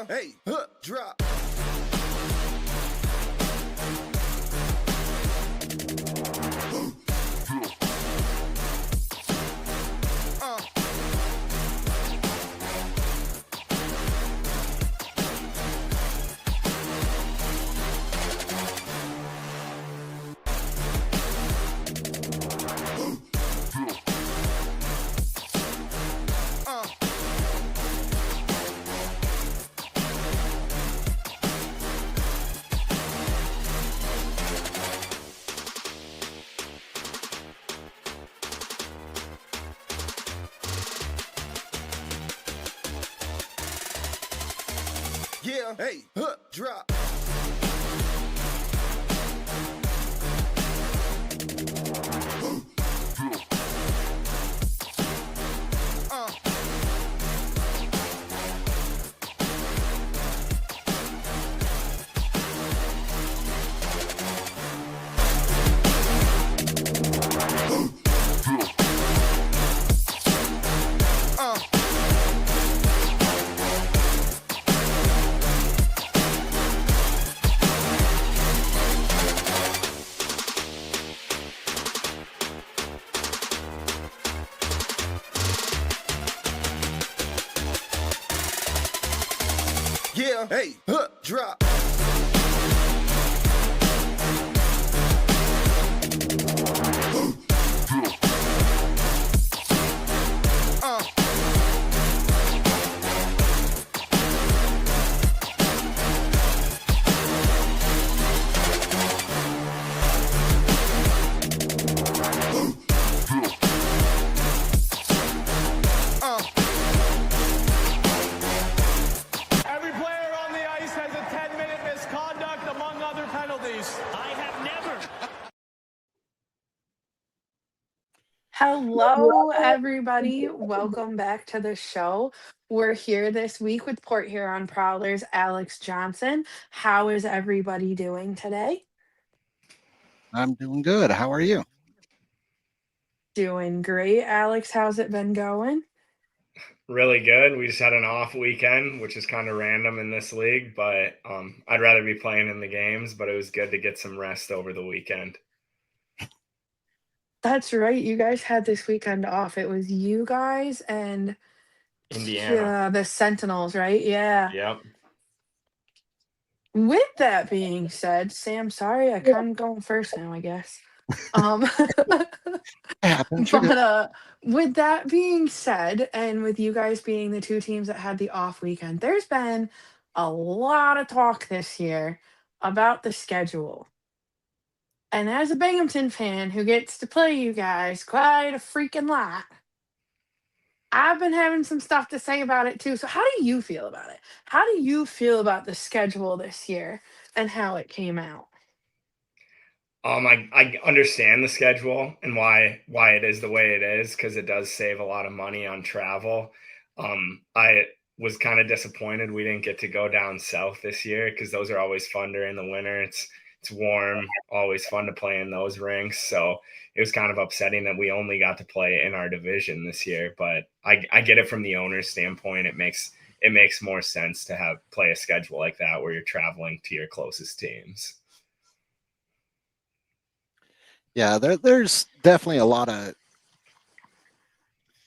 Yeah, hey, drop. Yeah, hey, drop. Yeah, hey, drop. Every player on the ice has a 10-minute misconduct, among other penalties. I have never. Hello, everybody. Welcome back to the show. We're here this week with Port Huron Prowlers, Alex Johnson. How is everybody doing today? I'm doing good. How are you? Doing great. Alex, how's it been going? Really good. We just had an off weekend, which is kind of random in this league, but I'd rather be playing in the games, but it was good to get some rest over the weekend. That's right. You guys had this weekend off. It was you guys and Indiana. the Sentinels, right? Yeah. Yep. With that being said, Sam, sorry, I kind of going first now, I guess. Happens. You're good. But with that being said, and with you guys being the two teams that had the off weekend, there's been a lot of talk this year about the schedule. And as a Binghamton fan who gets to play you guys quite a freaking lot, I've been having some stuff to say about it too. So how do you feel about it? How do you feel about the schedule this year and how it came out? I understand the schedule and why it is the way it is, because it does save a lot of money on travel. I was kind of disappointed we didn't get to go down south this year, because those are always fun during the winter. It's warm, always fun to play in those rinks. So it was kind of upsetting that we only got to play in our division this year. But I get it from the owner's standpoint. It makes more sense to play a schedule like that where you're traveling to your closest teams. Yeah, there's definitely a lot of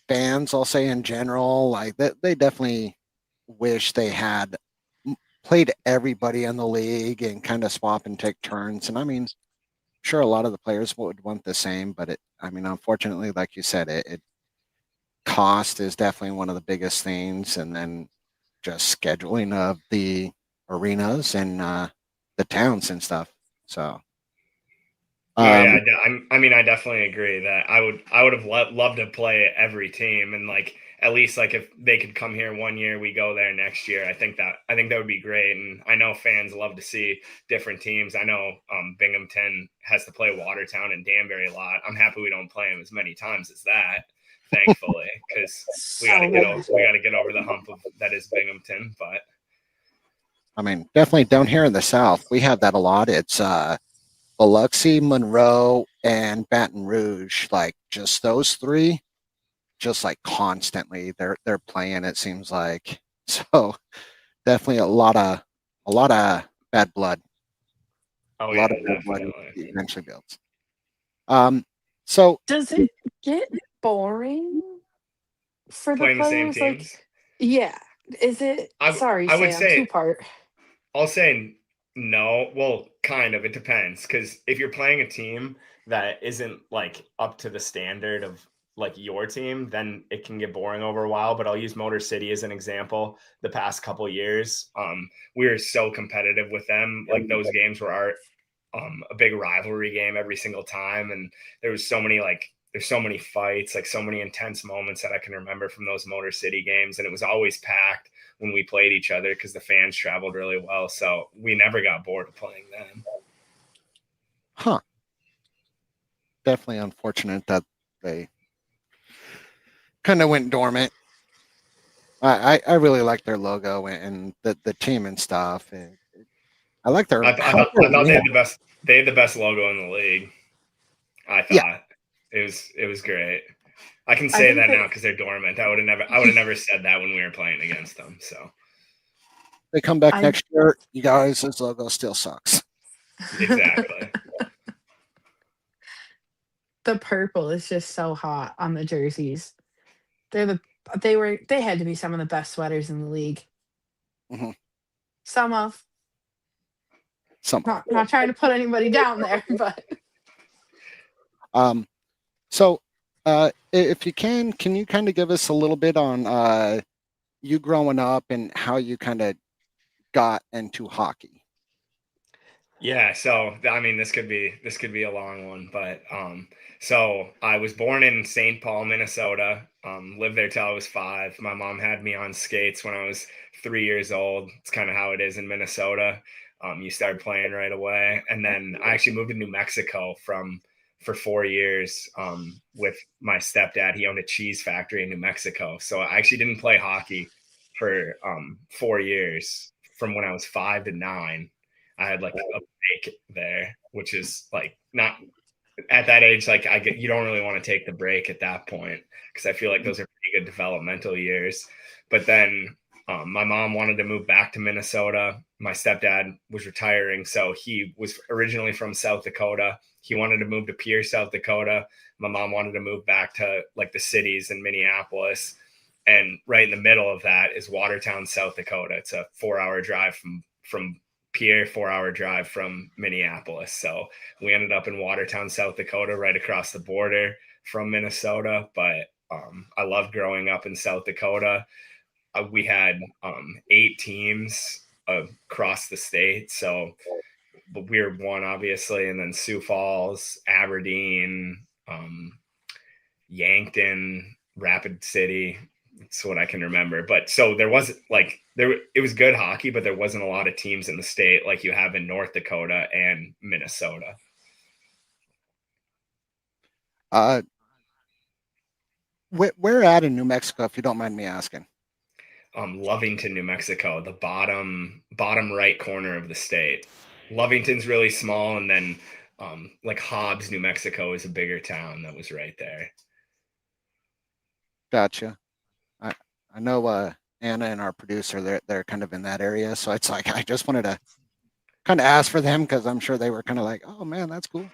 fans, I'll say in general, like that they definitely wish they had played everybody in the league and kind of swap and take turns. And I mean, sure, a lot of the players would want the same, but unfortunately, like you said, it cost is definitely one of the biggest things, and then just scheduling of the arenas and the towns and stuff. So. I definitely agree that I would have loved to play every team, and at least if they could come here one year, we go there next year. I think that would be great. And I know fans love to see different teams. I know Binghamton has to play Watertown and Danbury a lot. I'm happy we don't play them as many times as that, thankfully, because we got to get over the hump of that is Binghamton. But definitely down here in the South, we have that a lot. It's Biloxi, Monroe, and Baton Rouge, just those three, just constantly they're playing, it seems like. So definitely a lot of bad blood. Oh A yeah, lot of bad blood definitely. eventually builds. So Does it get boring for the Playing the same players? Like, teams. yeah. Is it? Sorry, I would Sam. Two say part. I'll say no. Well, kind of. It depends, because if you're playing a team that isn't like up to the standard of like your team, then it can get boring over a while. But I'll use Motor City as an example. The past couple years, we were so competitive with them. Like those games were a big rivalry game every single time, and there's so many fights, like so many intense moments that I can remember from those Motor City games, and it was always packed when we played each other because the fans traveled really well. So we never got bored of playing them. Huh. Definitely unfortunate that they kind of went dormant. I really like their logo and the team and stuff. And I like their. I thought they had the best. They had the best logo in the league. I thought Yeah. it was great. I can I say think that that- now because they're dormant. I would have never said that when we were playing against them. So They come back I- next year, you guys. This logo still sucks. exactly. The purple is just so hot on the jerseys. They had to be some of the best sweaters in the league. Mhm. Some of, Some. not trying to put anybody down there, but So, if you can you kind of give us a little bit on you growing up and how you kind of got into hockey? Yeah, so I mean, this could be a long one, but so I was born in St. Paul, Minnesota. Lived there till I was 5. My mom had me on skates when I was 3 years old. It's kind of how it is in Minnesota. You start playing right away, and then I actually moved to New Mexico for 4 years with my stepdad. He owned a cheese factory in New Mexico, so I actually didn't play hockey for 4 years, from when I was 5 to 9. I had like a break there, which is like not at that age. Like you don't really want to take the break at that point, because I feel like those are pretty good developmental years. But then my mom wanted to move back to Minnesota. My stepdad was retiring, so he was originally from South Dakota. He wanted to move to Pierce, South Dakota. My mom wanted to move back to like the cities in Minneapolis. And right in the middle of that is Watertown, South Dakota. It's a 4-hour drive from Pierre, 4-hour drive from Minneapolis. So we ended up in Watertown, South Dakota, right across the border from Minnesota. But I loved growing up in South Dakota. We had 8 teams across the state. So but we were one, obviously, and then Sioux Falls, Aberdeen, Yankton, Rapid City. That's what I can remember. But so there wasn't like it was good hockey, but there wasn't a lot of teams in the state like you have in North Dakota and Minnesota. Where at in New Mexico, if you don't mind me asking? Lovington, New Mexico, the bottom right corner of the state. Lovington's really small, and then like Hobbs, New Mexico is a bigger town that was right there. Gotcha. I know Anna and our producer, they're kind of in that area, so it's like I just wanted to kind of ask for them because I'm sure they were kind of like, oh man, that's cool.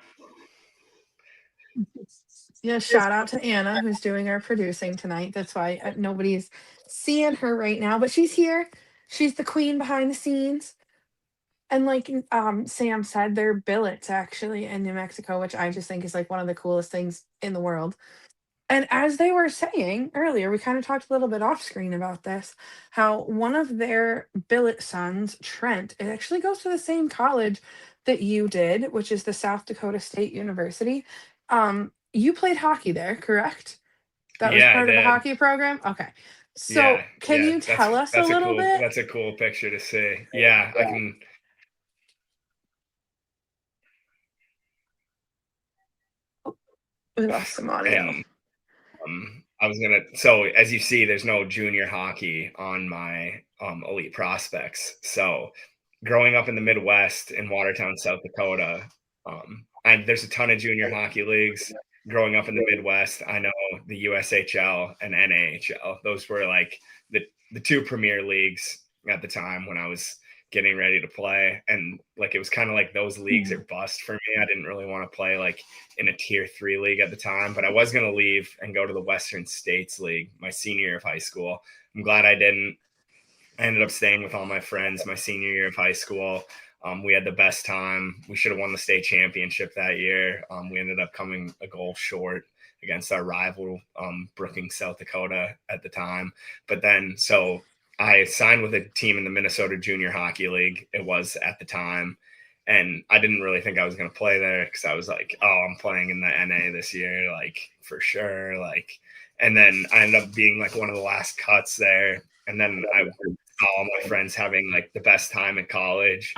yeah. Shout out to Anna, who's doing our producing tonight. That's why nobody's seeing her right now, but she's here. She's the queen behind the scenes. And like Sam said, they're billets actually in New Mexico, which I just think is like one of the coolest things in the world. And as they were saying earlier, we kind of talked a little bit off screen about this, how one of their billet sons, Trent, it actually goes to the same college that you did, which is the South Dakota State University. You played hockey there, correct? That was Yeah, I part of the did. hockey program? Okay. So Yeah, can yeah, you tell us a little bit? That's a cool picture to see. Yeah, I can. We lost some audio. And I was gonna. So as you see, there's no junior hockey on my elite prospects. So growing up in the Midwest in Watertown, South Dakota, and there's a ton of junior hockey leagues. Growing up in the Midwest, I know the USHL and NAHL. Those were like the 2 premier leagues at the time when I was getting ready to play. And like, it was kind of like those leagues are bust for me. I didn't really want to play like in a tier 3 league at the time, but I was going to leave and go to the Western States League my senior year of high school. I'm glad I didn't. I ended up staying with all my friends my senior year of high school. We had the best time. We should have won the state championship that year. We ended up coming a goal short against our rival, Brookings, South Dakota at the time. But then, so I signed with a team in the Minnesota Junior Hockey League. It was at the time. And I didn't really think I was going to play there because I was like, oh, I'm playing in the NA this year, like for sure. Like, and then I ended up being like one of the last cuts there. And then I saw all my friends having like the best time at college.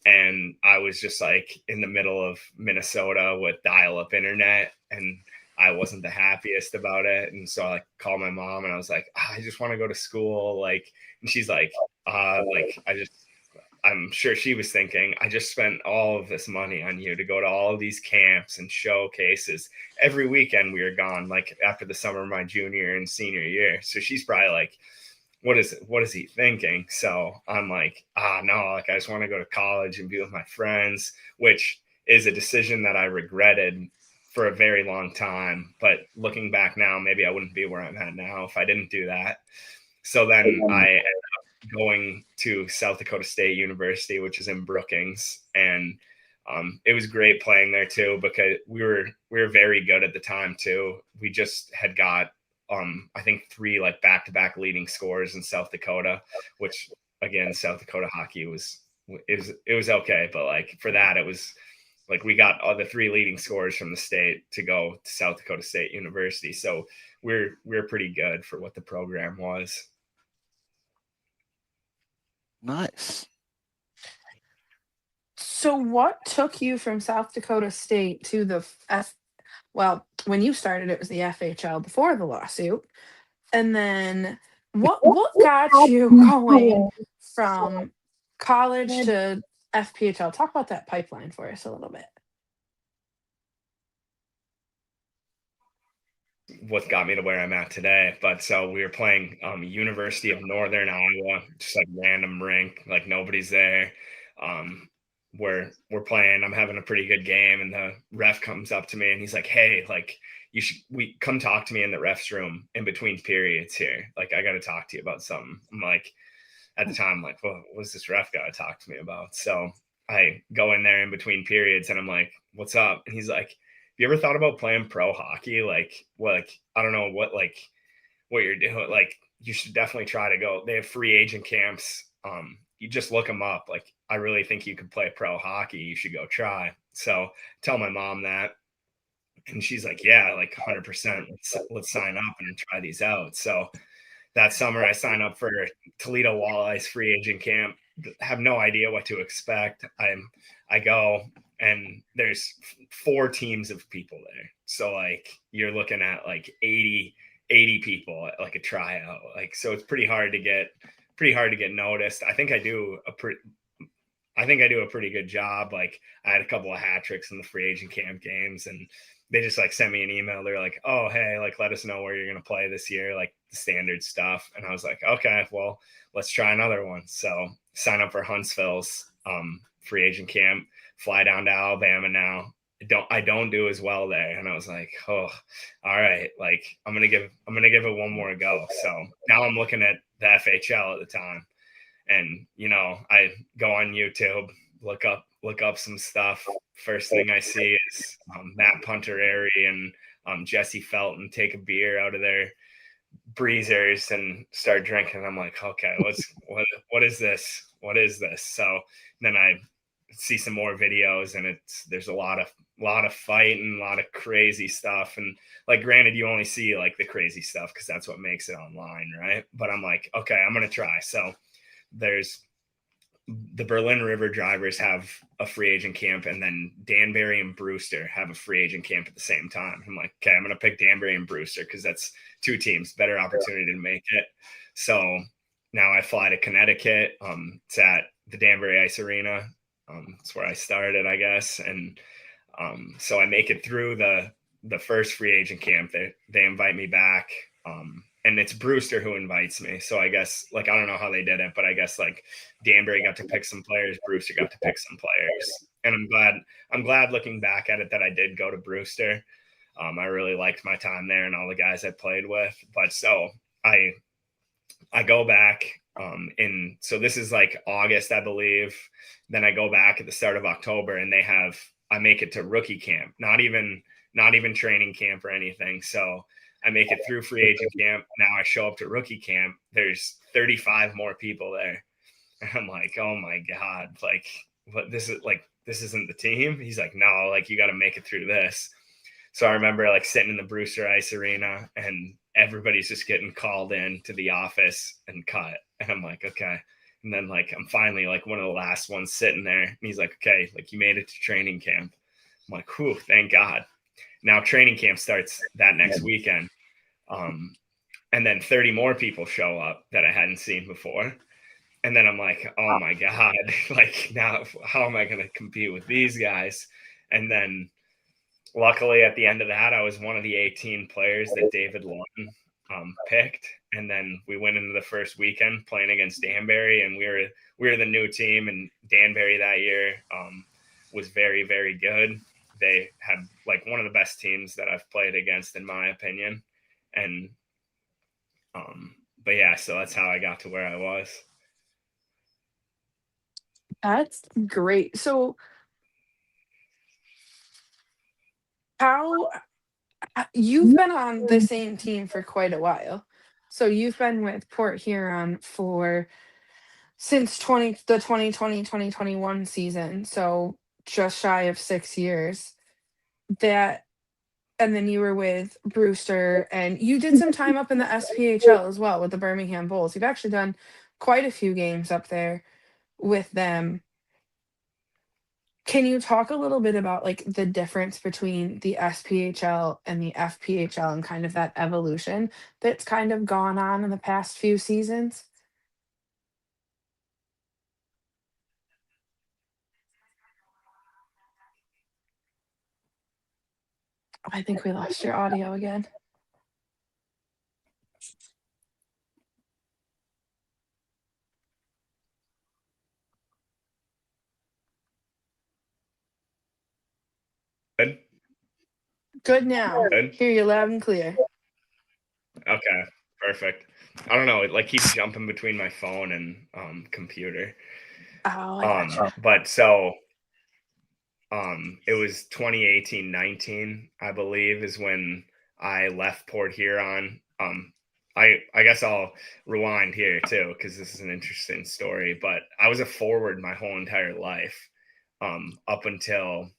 And I was just like in the middle of Minnesota with dial-up internet, and I wasn't the happiest about it. And so I like called my mom and I was like, I just want to go to school. Like, and she's like, I'm sure she was thinking, I just spent all of this money on you to go to all of these camps and showcases. Every weekend we were gone, like after the summer of my junior and senior year. So she's probably like, what is he thinking? So I'm like, no, like I just want to go to college and be with my friends, which is a decision that I regretted for a very long time. But looking back now, maybe I wouldn't be where I'm at now if I didn't do that. So then I ended up going to South Dakota State University, which is in Brookings. And it was great playing there too, because we were very good at the time too. We just had got I think 3 like back-to-back leading scorers in South Dakota, which again, South Dakota hockey was okay. But like for that, it was like we got all the 3 leading scorers from the state to go to South Dakota State University. So we're pretty good for what the program was. Nice. So what took you from South Dakota State to the well, when you started, it was the FHL before the lawsuit. And then what got you going from college to FPHL? Talk about that pipeline for us a little bit. What got me to where I'm at today. But so we were playing University of Northern Iowa, just like random rink, like nobody's there. We're playing, I'm having a pretty good game, and the ref comes up to me and he's like, hey, like we come talk to me in the ref's room in between periods here. Like, I got to talk to you about something. I'm like, at the time, like, well, what's this ref got to talk to me about? So I go in there in between periods and I'm like, what's up? And he's like, you ever thought about playing pro hockey? Like, I don't know what you're doing. Like, you should definitely try to go. They have free agent camps. You just look them up. Like, I really think you could play pro hockey. You should go try. So tell my mom that. And she's like, yeah, like 100%. Let's sign up and try these out. So that summer I signed up for Toledo Walleyes free agent camp. Have no idea what to expect. I go, and there's 4 teams of people there. So like you're looking at like 80 people at like a tryout. Like, so it's pretty hard to get noticed. I think I do a pretty good job. Like, I had a couple of hat tricks in the free agent camp games, and they just like sent me an email. They're like, oh, hey, like, let us know where you're going to play this year, like the standard stuff. And I was like, okay, well, let's try another one. So sign up for Huntsville's free agent camp, fly down to Alabama now. I don't do as well there. And I was like, oh, all right. Like, I'm going to give it one more go. So now I'm looking at the FHL at the time. And, I go on YouTube, look up some stuff. First thing I see is Matt Punterary and Jesse Felton take a beer out of their breezers and start drinking. I'm like, okay, what is this? What is this? So then I see some more videos, and there's a lot of fighting, a lot of crazy stuff. And like, granted, you only see like the crazy stuff because that's what makes it online, right? But I'm like, okay, I'm gonna try. So there's the Berlin River Drivers have a free agent camp, and then Danbury and Brewster have a free agent camp at the same time. I'm like, okay, I'm going to pick Danbury and Brewster because that's 2 teams, better opportunity to make it. So now I fly to Connecticut. It's at the Danbury Ice Arena. It's where I started, I guess. And so I make it through the first free agent camp. They invite me back. And and it's Brewster who invites me. So I guess like I don't know how they did it, but I guess like Danbury got to pick some players, Brewster got to pick some players, and I'm glad looking back at it that I did go to Brewster. I really liked my time there and all the guys I played with. But so I go back so this is like August, I believe. Then I go back at the start of October, and I make it to rookie camp, not even training camp or anything. So I make it through free agent camp. Now I show up to rookie camp. There's 35 more people there. And I'm like, oh my God, like what this isn't the team. He's like, no, like you got to make it through this. So I remember like sitting in the Brewster Ice Arena, and everybody's just getting called in to the office and cut. And I'm like, okay. And then like, I'm finally like one of the last ones sitting there. And he's like, okay, like you made it to training camp. I'm like, whew, thank God. Now training camp starts that next weekend. And then 30 more people show up that I hadn't seen before. And then I'm like, oh my God, like now how am I going to compete with these guys? And then luckily at the end of that, I was one of the 18 players that David Lawton picked. And then we went into the first weekend playing against Danbury, and we were the new team. And Danbury that year was very, very good. They had like one of the best teams that I've played against, in my opinion. And but yeah, so that's how I got to where I was. That's great. So how you've been on the same team for quite a while. So you've been with Port Huron since the 2020-2021 season. So just shy of 6 years. And then you were with Brewster, and you did some time up in the SPHL as well with the Birmingham Bulls. You've actually done quite a few games up there with them. Can you talk a little bit about like the difference between the SPHL and the FPHL and kind of that evolution that's kind of gone on in the past few seasons? I think we lost your audio again. Good. Good now. Good. Hear you loud and clear. Okay, perfect. I don't know, it like keeps jumping between my phone and computer. Oh, I gotcha. But so it was 2018-19, I believe, is when I left Port Huron. I guess I'll rewind here too, because this is an interesting story. But I was a forward my whole entire life, up until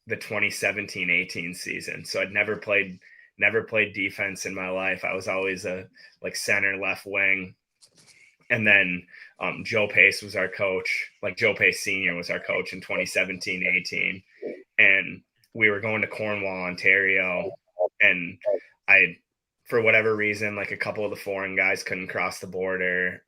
the 2017-18 season. So I'd never played defense in my life. I was always a like center, left wing. And then Joe Pace was our coach. Like Joe Pace Sr. was our coach in 2017-18. And we were going to Cornwall, Ontario. And for whatever reason, like a couple of the foreign guys couldn't cross the border.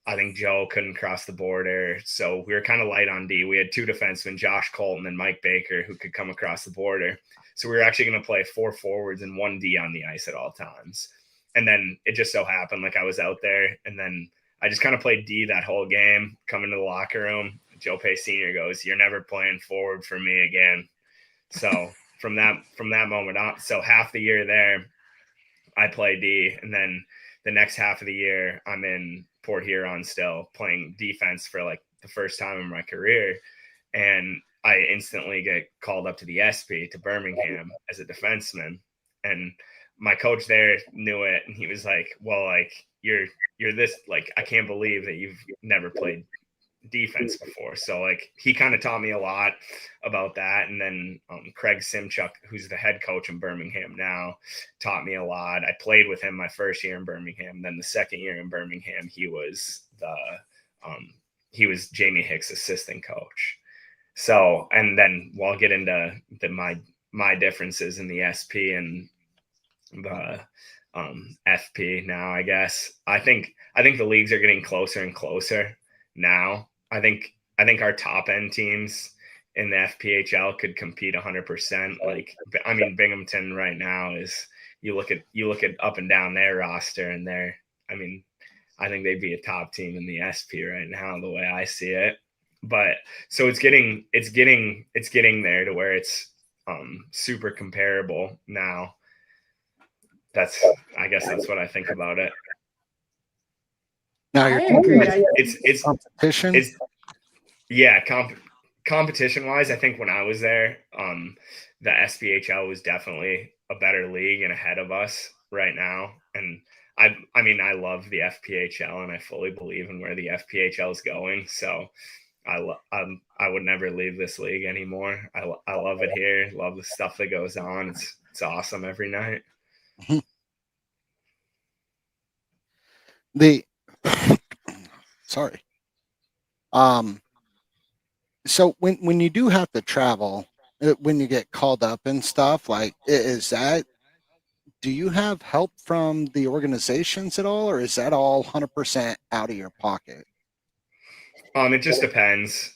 I think Joe couldn't cross the border. So we were kind of light on D. We had two defensemen, Josh Colton and Mike Baker, who could come across the border. So we were actually going to play 4 forwards and 1 D on the ice at all times. And then it just so happened, like I was out there, and then I just kind of played D that whole game, come into the locker room. Joe Pace Sr. goes, "You're never playing forward for me again." So from that moment on, so half the year there, I play D. And then the next half of the year, I'm in Port Huron still playing defense for like the first time in my career. And I instantly get called up to the SP to Birmingham as a defenseman. And my coach there knew it, and he was like, well, like you're this, like, I can't believe that you've never played defense before. So like he kind of taught me a lot about that. And then Craig Simchuk, who's the head coach in Birmingham now, taught me a lot. I played with him my first year in Birmingham. Then the second year in Birmingham, he was Jamie Hicks' assistant coach. So, and then we'll get into my differences in the SP and the FP now, I guess. I think the leagues are getting closer and closer now. I think our top end teams in the FPHL could compete 100%. Like, I mean, Binghamton right now is, you look at up and down their roster, and I mean, I think they'd be a top team in the SP right now, the way I see it. But so it's getting there to where it's super comparable now. I guess that's what I think about it. Now I you're agree. It's competition. Yeah, competition wise, I think when I was there, the SPHL was definitely a better league and ahead of us right now. And I mean, I love the FPHL, and I fully believe in where the FPHL is going. So I would never leave this league anymore. I love it here. Love the stuff that goes on. It's awesome every night. Sorry. So when you do have to travel, when you get called up and stuff, like, do you have help from the organizations at all, or is that all 100% out of your pocket? It just depends.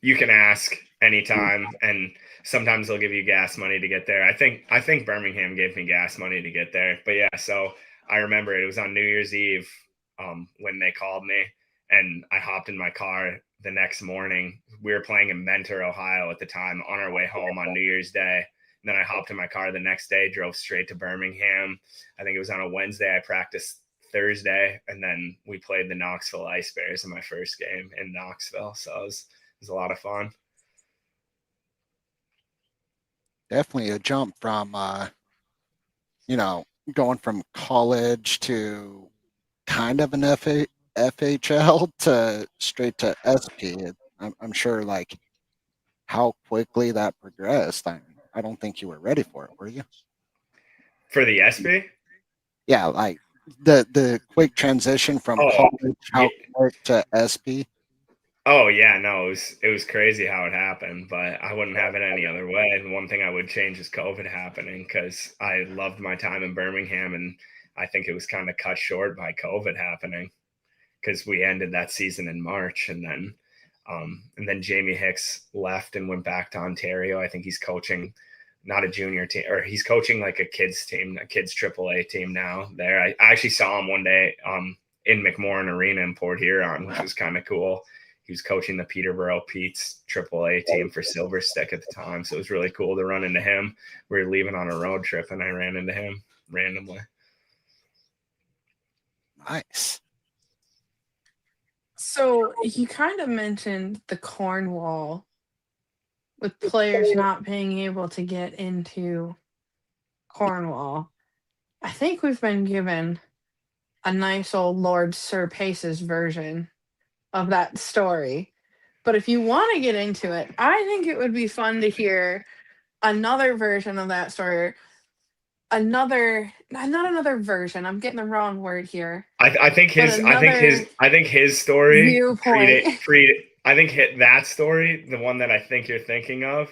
You can ask anytime, and sometimes they'll give you gas money to get there. I think Birmingham gave me gas money to get there. But yeah, so I remember it was on New Year's Eve when they called me, and I hopped in my car the next morning. We were playing in Mentor, Ohio at the time, on our way home on New Year's Day. And then I hopped in my car the next day, drove straight to Birmingham. I think it was on a Wednesday. I practiced Thursday, and then we played the Knoxville Ice Bears in my first game in Knoxville. So it was a lot of fun. Definitely a jump from, going from college to kind of an FHL to straight to SP. I'm sure, like, how quickly that progressed. I don't think you were ready for it, were you? For the SP? Yeah, like the quick transition from college to SP. Oh yeah, no, it was crazy how it happened, but I wouldn't have it any other way. And one thing I would change is COVID happening, because I loved my time in Birmingham, and I think it was kind of cut short by COVID happening, because we ended that season in March, and then Jamie Hicks left and went back to Ontario. I think he's coaching not a junior team, or he's coaching like a kids team, a kids AAA team now there. I actually saw him one day in McMorran Arena in Port Huron, which was kind of cool. He was coaching the Peterborough Pete's AAA team for Silver Stick at the time. So it was really cool to run into him. We were leaving on a road trip, and I ran into him randomly. Nice. So you kind of mentioned the Cornwall, with players not being able to get into Cornwall. I think we've been given a nice old Lord Sir Pace's version of that story. But if you want to get into it, I think it would be fun to hear another version of that story. Not another version. I'm getting the wrong word here. I think his story viewpoint. I think that story, the one that I think you're thinking of,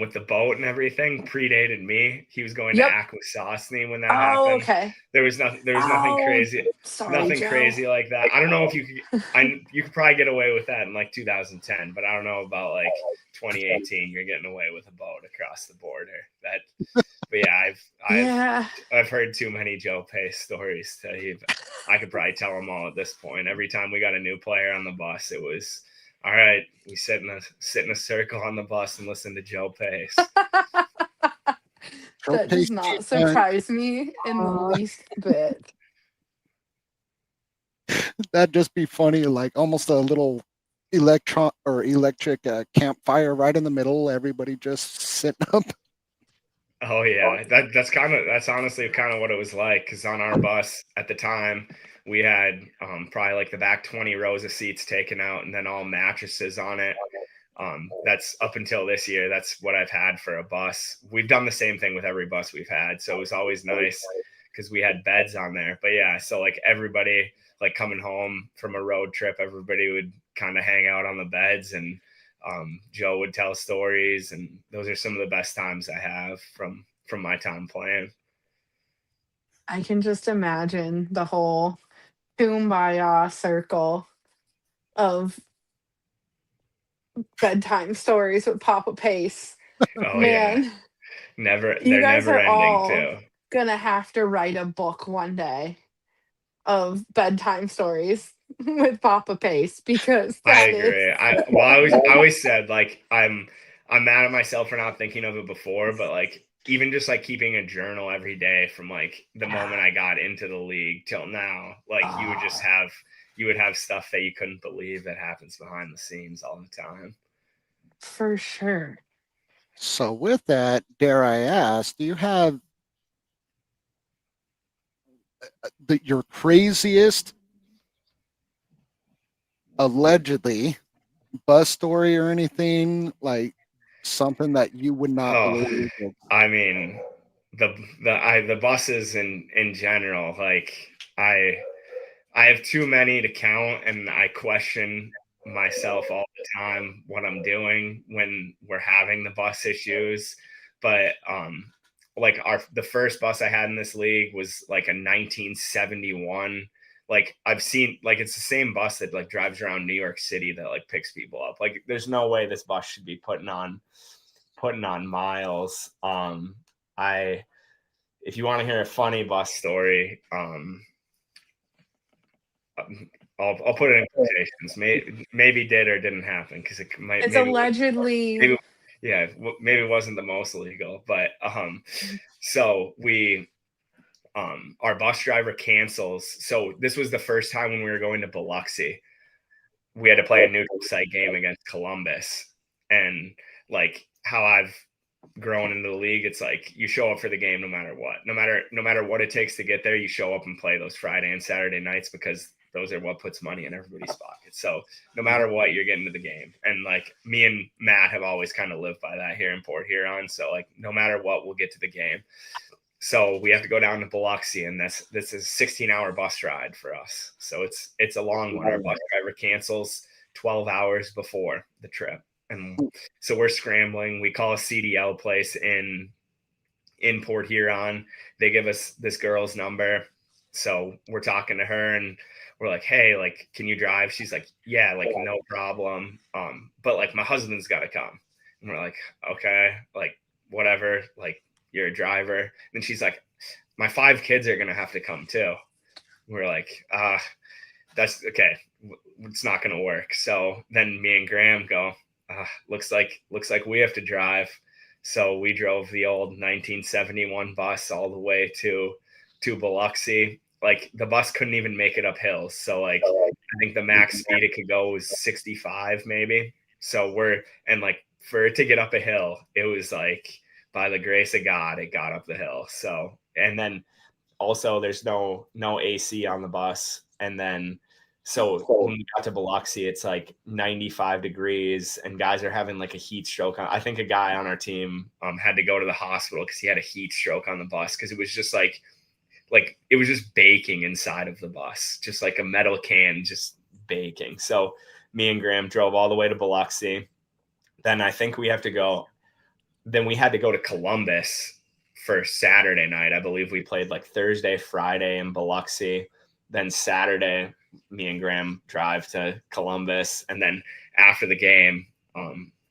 with the boat and everything, predated me. He was going to Akwesasne when that happened. Okay. There was nothing crazy. Sorry, nothing Joe. crazy like that. I don't know if you could probably get away with that in like 2010, but I don't know about like 2018. You're getting away with a boat across the border. But yeah, I've heard too many Joe Pace stories to even. I could probably tell them all at this point. Every time we got a new player on the bus, it was, all right, we sit in a circle on the bus and listen to Joe Pace. That does not surprise me in the least bit. That'd just be funny, like almost a little electric campfire right in the middle. Everybody just sitting up. Oh yeah, that's honestly kind of what it was like. Because on our bus at the time, we had probably like the back 20 rows of seats taken out, and then all mattresses on it. That's up until this year. That's what I've had for a bus. We've done the same thing with every bus we've had, so it was always nice because we had beds on there. But yeah, so like everybody, like coming home from a road trip, everybody would kind of hang out on the beds, and Joe would tell stories, and those are some of the best times I have from my time playing. I can just imagine the whole kumbaya circle of bedtime stories with Papa Pace. Oh Man, yeah, they're you guys never are ending all too. gonna have to write a book one day of bedtime stories with Papa Pace, because I that is agree. I always said like I'm mad at myself for not thinking of it before, but like even just like keeping a journal every day from like the moment I got into the league till now, like you would have stuff that you couldn't believe that happens behind the scenes all the time. for sure. So with that, dare I ask, do you have your craziest allegedly bus story or anything, like something that you would not believe? I mean, the buses in general, like I have too many to count, and I question myself all the time what I'm doing when we're having the bus issues. But like the first bus I had in this league was like a 1971. Like I've seen, like it's the same bus that like drives around New York City that like picks people up. Like there's no way this bus should be putting on miles. If you want to hear a funny bus story, I'll put it in quotations. Maybe did or didn't happen, because it might. It's Maybe allegedly. maybe it wasn't the most legal, but so we our bus driver cancels. So this was the first time when we were going to Biloxi. We had to play a neutral site game against Columbus, and like how I've grown into the league, it's like you show up for the game no matter what. No matter what it takes to get there, you show up and play those Friday and Saturday nights, because those are what puts money in everybody's pocket. So no matter what, you're getting to the game. And like me and Matt have always kind of lived by that here in Port Huron. So like no matter what, we'll get to the game. So we have to go down to Biloxi, and this is a 16-hour bus ride for us. So it's a long one. Our bus driver cancels 12 hours before the trip. And so we're scrambling. We call a CDL place in Port Huron. They give us this girl's number. So we're talking to her, and we're like, hey, like, can you drive? She's like, yeah, like no problem. But like my husband's got to come. And we're like, okay, like whatever, like you're a driver. And she's like, my 5 kids are going to have to come too. We're like, that's okay. It's not going to work. So then me and Graham go, looks like we have to drive. So we drove the old 1971 bus all the way to Biloxi. Like the bus couldn't even make it up hills. So like I think the max speed it could go was 65 maybe. So like for it to get up a hill, it was like by the grace of God, it got up the hill. So, and then also there's no AC on the bus. And then so when we got to Biloxi, it's like 95 degrees, and guys are having like a heat stroke. I think a guy on our team had to go to the hospital because he had a heat stroke on the bus, because it was just like it was just baking inside of the bus, just like a metal can just baking. So me and Graham drove all the way to Biloxi. Then I think we had to go to Columbus for Saturday night. I believe we played like Thursday, Friday in Biloxi. Then Saturday, me and Graham drive to Columbus. And then after the game,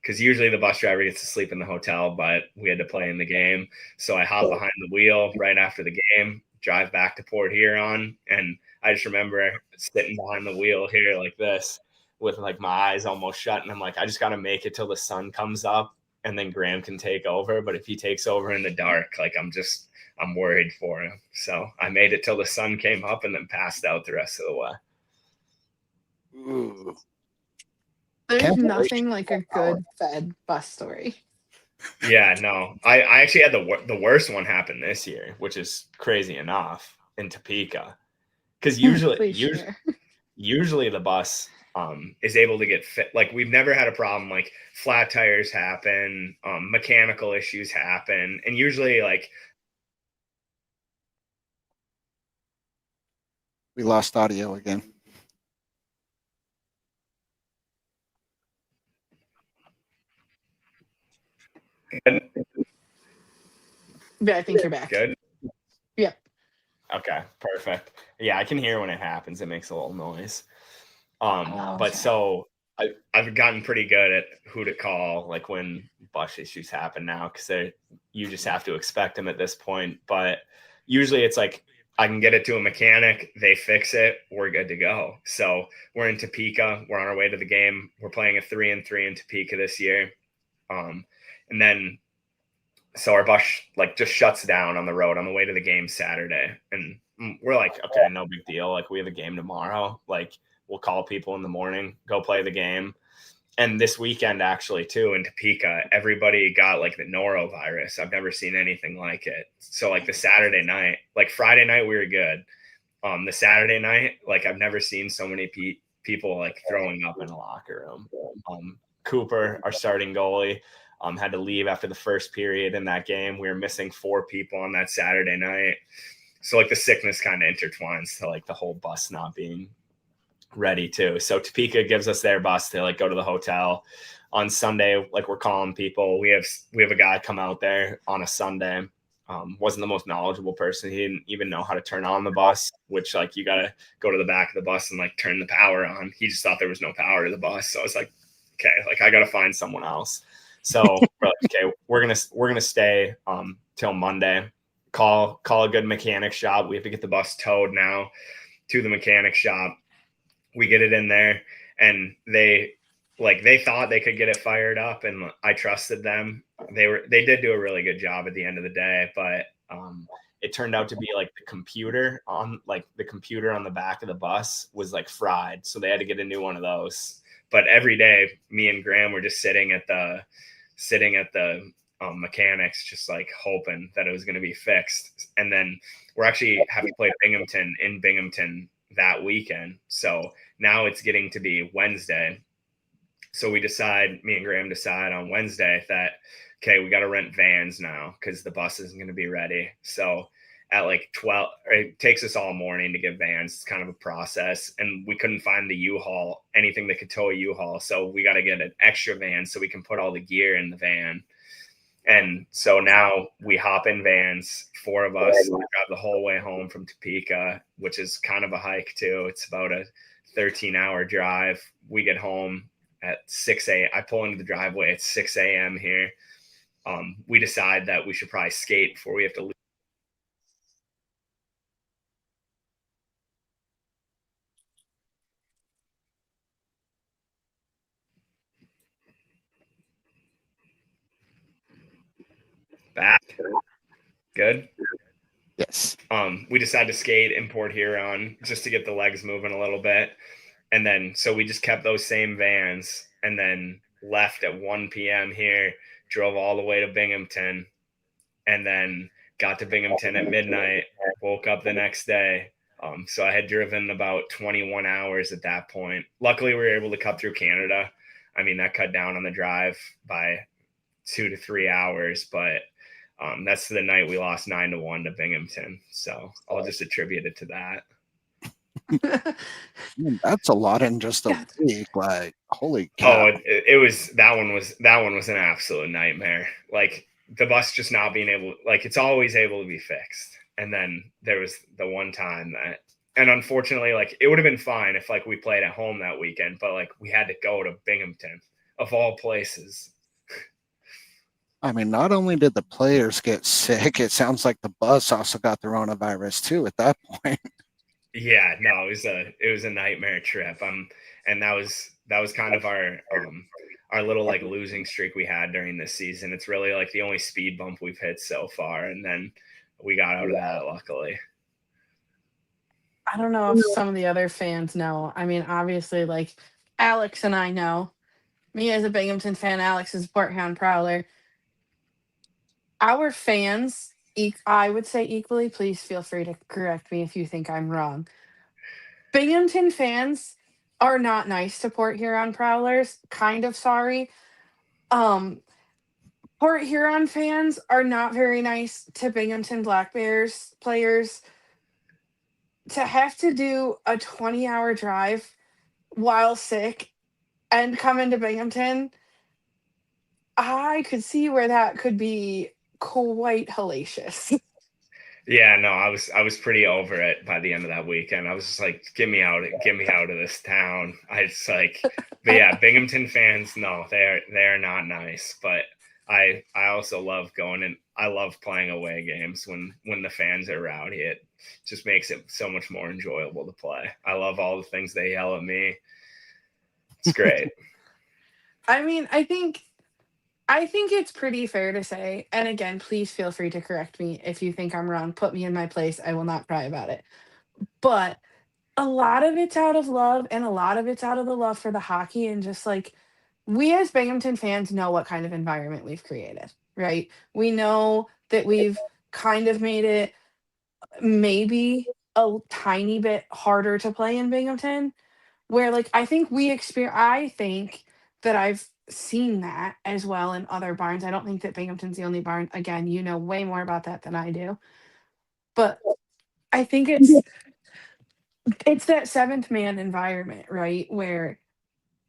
because usually the bus driver gets to sleep in the hotel, but we had to play in the game. So I hop behind the wheel right after the game, drive back to Port Huron. And I just remember sitting behind the wheel here like this with like my eyes almost shut. And I'm like, I just got to make it till the sun comes up, and then Graham can take over. But if he takes over in the dark, like I'm worried for him. So I made it till the sun came up, and then passed out the rest of the way. Ooh. There's nothing like a good fed bus story. Yeah, no, I actually had the worst one happen this year, which is crazy enough, in Topeka, because usually the bus is able to get fit. Like we've never had a problem. Like flat tires happen, mechanical issues happen, and usually like we lost audio again. Yeah, I think you're back. Good. Yep. Okay, perfect. Yeah, I can hear when it happens. It makes a little noise. Okay. But so I've gotten pretty good at who to call, like when bus issues happen now, because you just have to expect them at this point. But usually it's like I can get it to a mechanic, they fix it, we're good to go. So we're in Topeka, we're on our way to the game. We're playing a 3-3 in Topeka this year. And then so our bus like just shuts down on the road on the way to the game Saturday. And we're like, okay, no big deal. Like we have a game tomorrow. Like we'll call people in the morning, go play the game. And this weekend, actually, too, in Topeka, everybody got like the norovirus. I've never seen anything like it. So like the Saturday night, like Friday night, we were good. The Saturday night, like I've never seen so many people like throwing up in a locker room. Cooper, our starting goalie, had to leave after the first period in that game. We were missing 4 people on that Saturday night. So like the sickness kind of intertwines to like the whole bus not being ready too. So Topeka gives us their bus to like go to the hotel on Sunday. Like we're calling people. We have a guy come out there on a Sunday. Wasn't the most knowledgeable person. He didn't even know how to turn on the bus, which like you got to go to the back of the bus and like turn the power on. He just thought there was no power to the bus. So I was like, okay, like I got to find someone else. So we're like, okay, we're going to stay till Monday. Call a good mechanic shop. We have to get the bus towed now to the mechanic shop. We get it in there and they thought they could get it fired up and I trusted them. They did do a really good job at the end of the day, but it turned out to be like the computer on the back of the bus was like fried. So they had to get a new one of those. But every day me and Graham were just sitting at the mechanics, just like hoping that it was going to be fixed. And then we're actually having to play Binghamton that weekend. So now it's getting to be Wednesday. So me and Graham decide on Wednesday that, okay, we got to rent vans now because the bus isn't going to be ready. So at like 12, it takes us all morning to get vans. It's kind of a process. And we couldn't find the U-Haul, anything that could tow a U-Haul. So we got to get an extra van so we can put all the gear in the van. And so now we hop in vans, 4 of us, we drive the whole way home from Topeka, which is kind of a hike too. It's about a 13-hour drive. We get home at 6 a.m. I pull into the driveway at 6 a.m. here. We decide that we should probably skate before we have to leave. Back. Good. Yes. We decided to skate in Port Huron just to get the legs moving a little bit. And then, so we just kept those same vans and then left at 1 p.m. here, drove all the way to Binghamton, and then got to Binghamton at midnight, woke up the next day. So I had driven about 21 hours at that point. Luckily, we were able to cut through Canada. I mean, that cut down on the drive by 2 to 3 hours, but that's the night we lost 9-1 to Binghamton. So I'll just attribute it to that. I mean, that's a lot in just a week. Like, holy cow. Oh, it was that one was an absolute nightmare. Like the bus just not being able, like it's always able to be fixed. And then there was the one time that, and unfortunately, like it would have been fine if like we played at home that weekend, but like we had to go to Binghamton of all places. I mean, not only did the players get sick, it sounds like the bus also got the coronavirus too at that point. Yeah, no, it was a nightmare trip. And that was kind of our little like losing streak we had during this season. It's really like the only speed bump we've hit so far, and then we got out of that luckily. I don't know if some of the other fans know. I mean, obviously, like Alex and I know. Me as a Binghamton fan, Alex is a Port Huron Prowler. Our fans, I would say equally, please feel free to correct me if you think I'm wrong. Binghamton fans are not nice to Port Huron Prowlers. Kind of sorry. Port Huron fans are not very nice to Binghamton Black Bears players. To have to do a 20-hour drive while sick and come into Binghamton, I could see where that could be quite hellacious. Yeah, no, I was pretty over it by the end of that weekend. I was just like, get me out of this town. I just like, but yeah, Binghamton fans, no, they are not nice. But I also love going, and I love playing away games when the fans are rowdy. It just makes it so much more enjoyable to play. I love all the things they yell at me. It's great. I mean, I think it's pretty fair to say, and again, please feel free to correct me if you think I'm wrong. Put me in my place. I will not cry about it. But a lot of it's out of love, and a lot of it's out of the love for the hockey, and just like we as Binghamton fans know what kind of environment we've created, right? We know that we've kind of made it maybe a tiny bit harder to play in Binghamton, where like I think that I've seen that as well in other barns. I don't think that Binghamton's the only barn. Again, you know way more about that than I do. But I think it's that seventh man environment, right? Where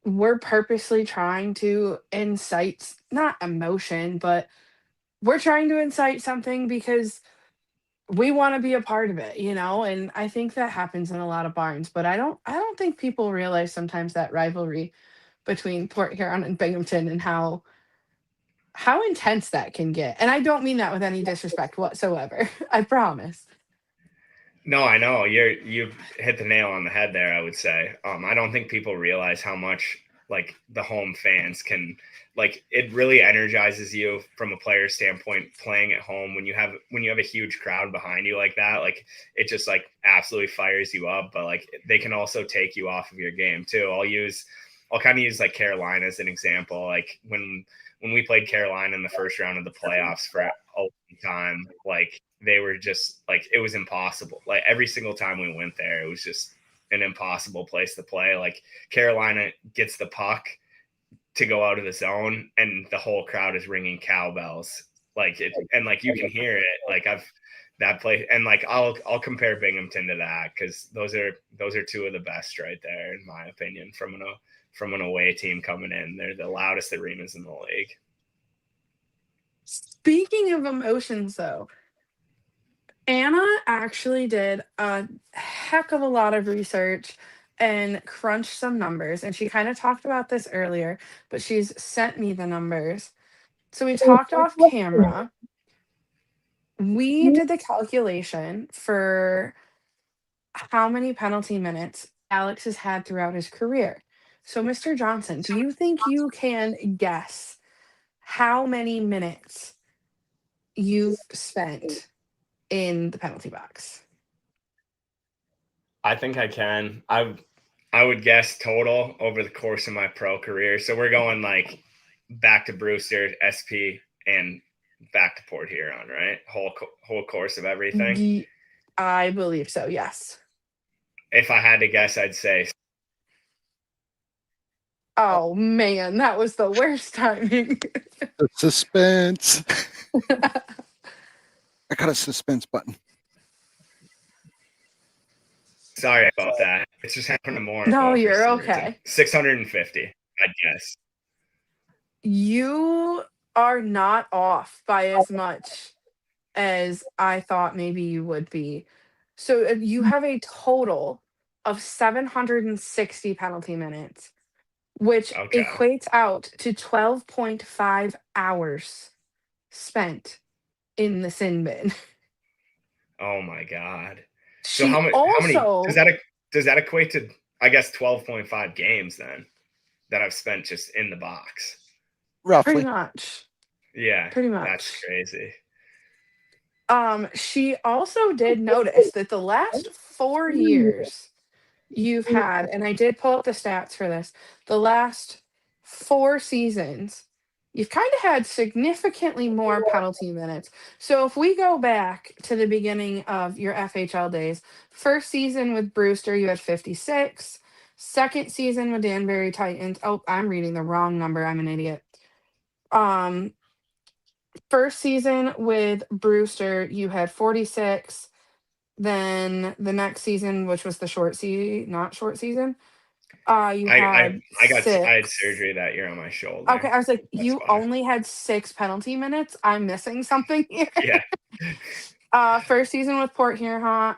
we're purposely trying to incite not emotion, but we're trying to incite something because we want to be a part of it, you know? And I think that happens in a lot of barns, but I don't think people realize sometimes that rivalry between Port Huron and Binghamton and how intense that can get. And I don't mean that with any disrespect whatsoever. I promise. No, I know you've hit the nail on the head there. I would say, I don't think people realize how much like the home fans can, like, it really energizes you from a player standpoint playing at home when you have a huge crowd behind you like that. Like, it just like absolutely fires you up. But like, they can also take you off of your game too. I'll kind of use like Carolina as an example. Like when we played Carolina in the first round of the playoffs for a long time, like they were just like, it was impossible. Like every single time we went there, it was just an impossible place to play. Like Carolina gets the puck to go out of the zone and the whole crowd is ringing cowbells. Like it, and like you can hear it. Like that place, and like I'll compare Binghamton to that because those are two of the best right there in my opinion from an away team coming in. They're the loudest arenas in the league. Speaking of emotions, though, Anna actually did a heck of a lot of research and crunched some numbers. And she kind of talked about this earlier, but she's sent me the numbers. So we talked off camera. We did the calculation for how many penalty minutes Alex has had throughout his career. So, Mr. Johnson, do you think you can guess how many minutes you've spent in the penalty box? I think I can. I would guess total over the course of my pro career. So we're going like back to Brewster, SP, and back to Port Huron, right? Whole course of everything. I believe so. Yes. If I had to guess, I'd say. Oh man, that was the worst timing. The suspense. I got a suspense button. Sorry about that. It's just happening more. No, you're okay. 650, I'd guess. You are not off by as much as I thought maybe you would be. So you have a total of 760 penalty minutes, which equates out to 12.5 hours spent in the sin bin. Oh my God. So how many does that equate to, I guess, 12.5 games then that I've spent just in the box? Roughly. Pretty much. Yeah. Pretty much. That's crazy. She also did notice that the last 4 years you've had, and I did pull up the stats for this, the last 4 seasons, you've kind of had significantly more penalty minutes. So if we go back to the beginning of your FHL days, first season with Brewster, you had 56. Second season with Danbury Titans. Oh, I'm reading the wrong number. I'm an idiot. First season with Brewster, you had 46. Then the next season, which was the not short season, you had I had surgery that year on my shoulder. Okay, I was like, you only had 6 penalty minutes. I'm missing something here. Yeah. First season with Port Huron,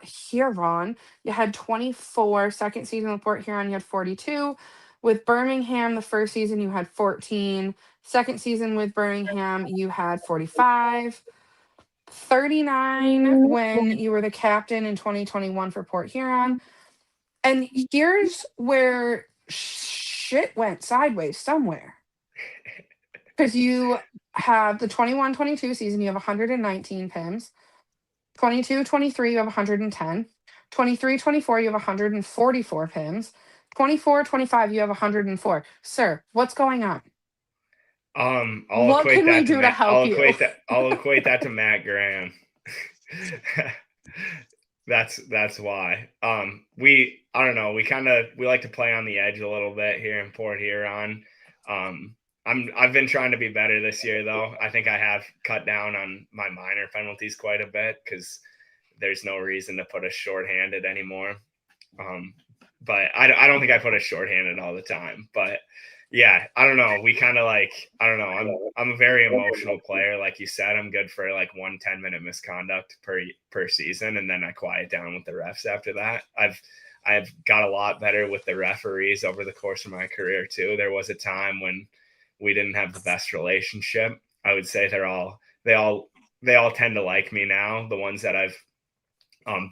you had 24. Second season with Port Huron, you had 42. With Birmingham, the first season you had 14. Second season with Birmingham, you had 45. 39 when you were the captain in 2021 for Port Huron. And here's where shit went sideways somewhere. Because you have the 21-22 season, you have 119 PIMs. 22-23, you have 110. 23-24, you have 144 PIMs. 24-25, you have 104. Sir, what's going on? What can we do to help you? I'll equate that to Matt Graham. That's why. I don't know. We like to play on the edge a little bit here in Port Huron. I've been trying to be better this year though. I think I have cut down on my minor penalties quite a bit because there's no reason to put us shorthanded anymore. But I don't think I put us shorthanded all the time. But yeah, I don't know. We kind of I don't know. I'm a very emotional player. Like you said, I'm good for like 1 10-minute misconduct per season. And then I quiet down with the refs after that. I've got a lot better with the referees over the course of my career too. There was a time when we didn't have the best relationship. I would say they all tend to like me now. The ones that I've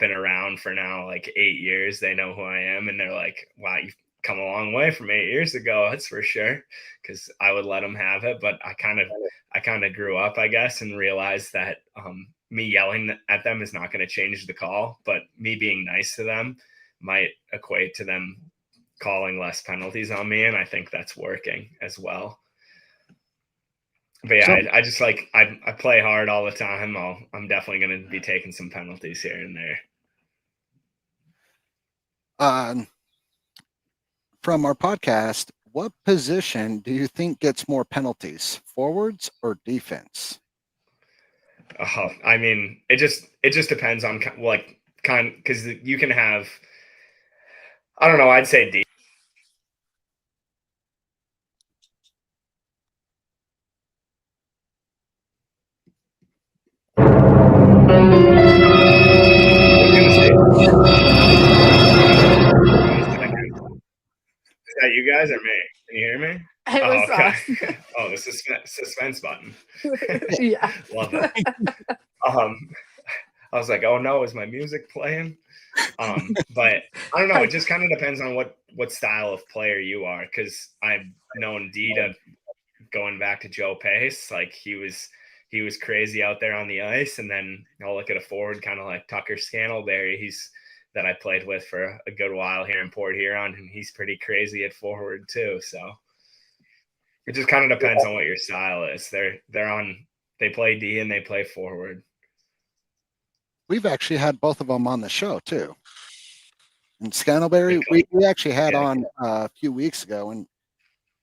been around for now like 8 years, they know who I am. And they're like, wow, you've come a long way from 8 years ago. That's for sure. Cause I would let them have it. But I kind of grew up, I guess, and realized that me yelling at them is not going to change the call, but me being nice to them might equate to them calling less penalties on me. And I think that's working as well. But yeah, I just I play hard all the time. I'm definitely going to be taking some penalties here and there. From our podcast, what position do you think gets more penalties, forwards or defense? I mean, it just depends on because you can have, I don't know, I'd say defense. Is that you guys or me? Can you hear me? It was us. Oh, the suspense button. Yeah. Love it. I was like, oh no, is my music playing? But I don't know. It just kind of depends on what style of player you are. Because I've known Dita going back to Joe Pace. Like he was crazy out there on the ice. And then I'll look at a forward kind of like Tucker Scantlebury. That I played with for a good while here in Port Huron, and he's pretty crazy at forward too. So it just kind of depends on what your style is. They play D and they play forward. We've actually had both of them on the show too. And Scantlebury, we actually had on a few weeks ago, and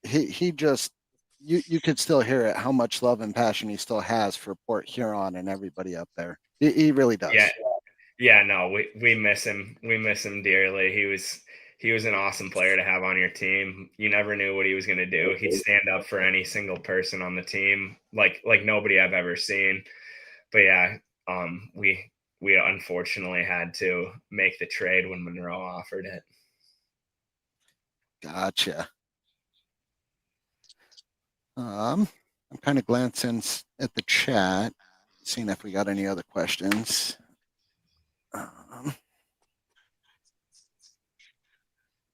he just you could still hear it, how much love and passion he still has for Port Huron and everybody up there. He really does. Yeah, no, we miss him. We miss him dearly. He was an awesome player to have on your team. You never knew what he was going to do. He'd stand up for any single person on the team, like nobody I've ever seen. But yeah, we unfortunately had to make the trade when Monroe offered it. Gotcha. I'm kind of glancing at the chat, seeing if we got any other questions.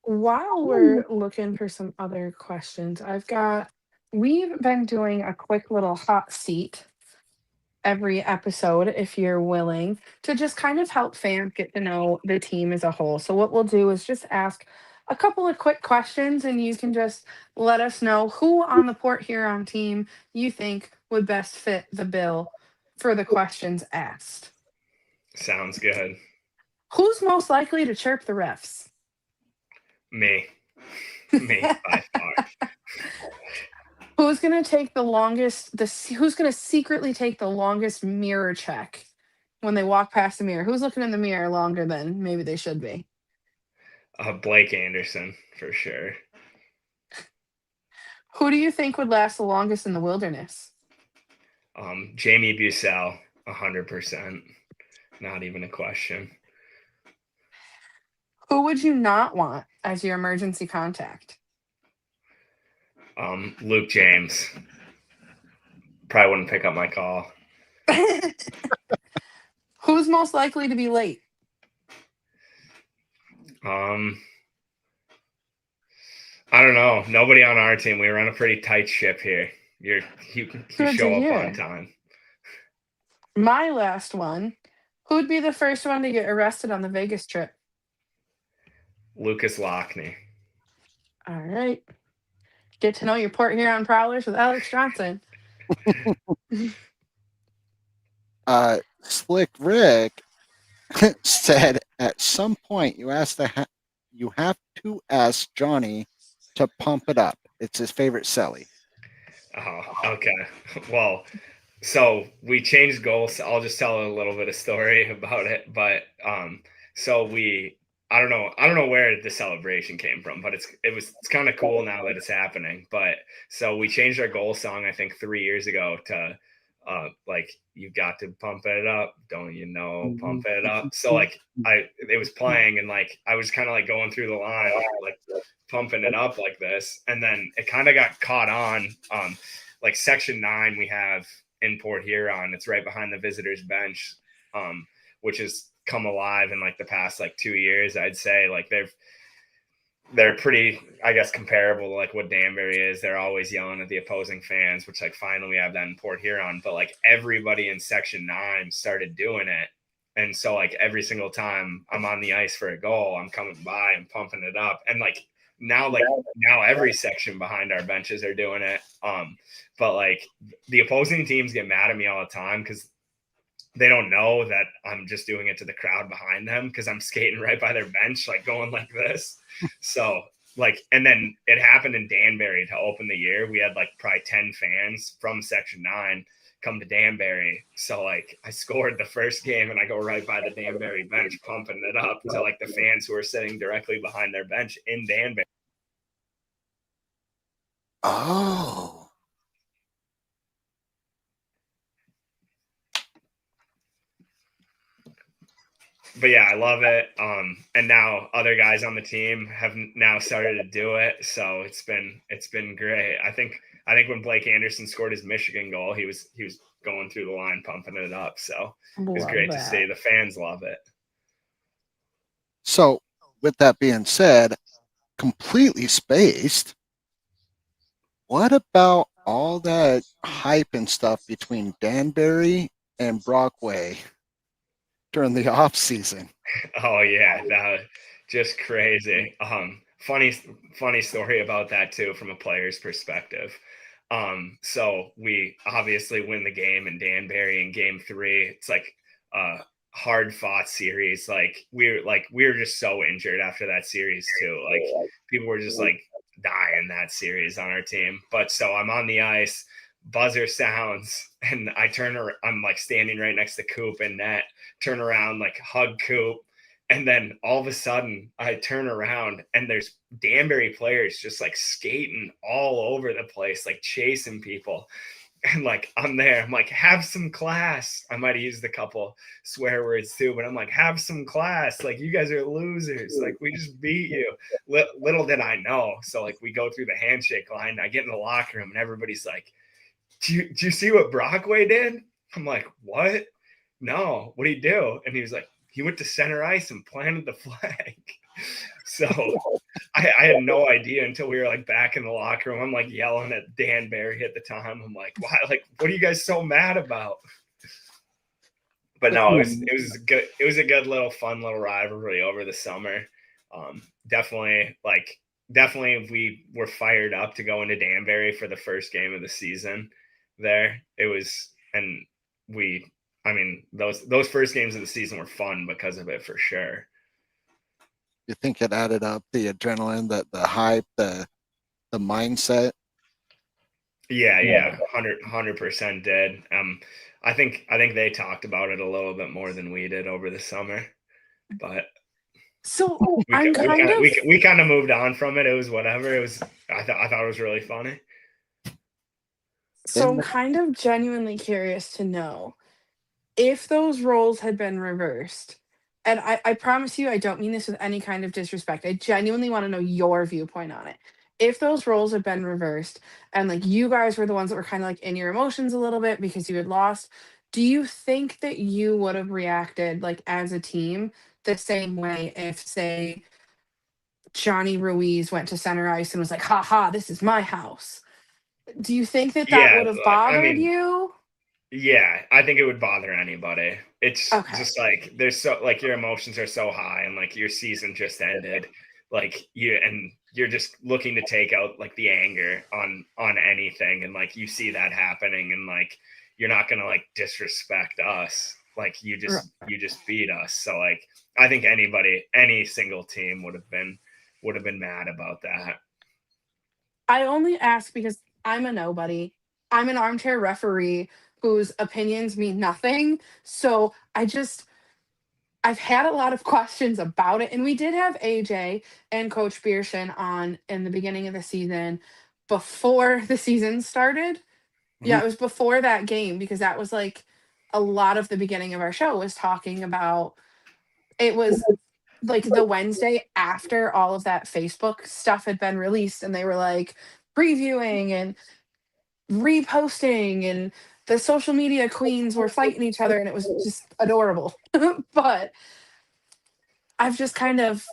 While we're looking for some other questions, we've been doing a quick little hot seat every episode, if you're willing, to just kind of help fans get to know the team as a whole. So what we'll do is just ask a couple of quick questions, and you can just let us know who on the Port Huron team you think would best fit the bill for the questions asked. Sounds good. Who's most likely to chirp the refs? Me by far. Who's gonna take the longest? Who's gonna secretly take the longest mirror check when they walk past the mirror? Who's looking in the mirror longer than maybe they should be? Blake Anderson for sure. Who do you think would last the longest in the wilderness? Jamie Bussell, 100%. Not even a question. Who would you not want as your emergency contact? Luke James. probably wouldn't pick up my call. Who's most likely to be late? I don't know. Nobody on our team. We run a pretty tight ship here. You Good to show up hear. on time. My last one. Who'd be the first one to get arrested on the Vegas trip? Lucas Lockney. All right. Get to know your Port Huron Prowlers with Alex Johnson. Slick Rick said at some point you have to ask Johnny to pump it up. It's his favorite celly. Oh, okay. Well, so we changed goals. I'll just tell a little bit of story about it. But so I don't know where the celebration came from, but it's kind of cool now that it's happening. But so we changed our goal song, I think 3 years ago to like, you got to pump it up, don't you know, pump it up. So like it was playing, and like I was kind of like going through the line, like pumping it up like this, and then it kind of got caught on like section 9 we have in Port Huron. It's right behind the visitors bench, which has come alive in like the past like 2 years. I'd say like they're pretty, I guess, comparable to like what Danbury is. They're always yelling at the opposing fans, which like finally we have that in Port Huron. But like everybody in section 9 started doing it. And so like every single time I'm on the ice for a goal, I'm coming by and pumping it up. And like now every section behind our benches are doing it. But like the opposing teams get mad at me all the time because they don't know that I'm just doing it to the crowd behind them, because I'm skating right by their bench, like going like this. So like, and then it happened in Danbury to open the year. We had like probably 10 fans from section 9 come to Danbury. So like I scored the first game and I go right by the Danbury bench pumping it up to like the fans who are sitting directly behind their bench in Danbury. Oh. But yeah, I love it. And now other guys on the team have now started to do it. So it's been great. I think when Blake Anderson scored his Michigan goal, he was going through the line, pumping it up. So it was great to see. The fans love it. So with that being said, completely spaced, what about all that hype and stuff between Danbury and Brockway during the off season? Oh yeah, that was just crazy. Funny story about that too, from a player's perspective. So we obviously win the game in Danbury in game 3. It's like a hard fought series. Like we were just so injured after that series too. Like people were just like dying that series on our team. But so I'm on the ice, buzzer sounds, and I turn around. I'm like standing right next to Coop and net, turn around, like hug Coop. And then all of a sudden I turn around and there's Danbury players just like skating all over the place, like chasing people. And like, I'm there, I'm like, have some class. I might have used a couple swear words too, but I'm like, have some class. Like, you guys are losers. Like, we just beat you. Little did I know. So like we go through the handshake line. I get in the locker room and everybody's like, do you see what Brockway did? I'm like, what? No, what'd he do? And he was like, he went to center ice and planted the flag. So I had no idea until we were like back in the locker room. I'm like yelling at Danbury at the time. I'm like, why? Like, what are you guys so mad about? But no, it was good. It was a good little fun little rivalry over the summer. Definitely we were fired up to go into Danbury for the first game of the season there. It was, and those first games of the season were fun because of it, for sure. You think it added up, the adrenaline, the hype, the mindset? Yeah, 100% did. I think they talked about it a little bit more than we did over the summer, but so we kind of moved on from it. It was whatever. It was. I thought it was really funny. So I'm kind of genuinely curious to know if those roles had been reversed. And I promise you, I don't mean this with any kind of disrespect. I genuinely want to know your viewpoint on it. if those roles had been reversed and like you guys were the ones that were kind of like in your emotions a little bit because you had lost, do you think that you would have reacted like as a team the same way if, say, Johnny Ruiz went to center ice and was like, "Ha ha, this is my house"? Do you think that that Yeah, would have I bothered mean, you? yeah, I think it would bother anybody. It's Okay. just like there's so like your emotions are so high and like your season just ended. Like you're just looking to take out like the anger on anything, and like you see that happening, and like you're not gonna like disrespect us. Like you just beat us. So like I think any single team would have been mad about that. I only ask because I'm a nobody. I'm an armchair referee whose opinions mean nothing. So I've had a lot of questions about it. And we did have AJ and Coach Bierschen on in the beginning of the season before the season started. Yeah, Mhm. it was before that game because that was like a lot of the beginning of our show was talking about it was like the Wednesday after all of that Facebook stuff had been released and they were like previewing and reposting and the social media queens were fighting each other and it was just adorable. But I've just kind of,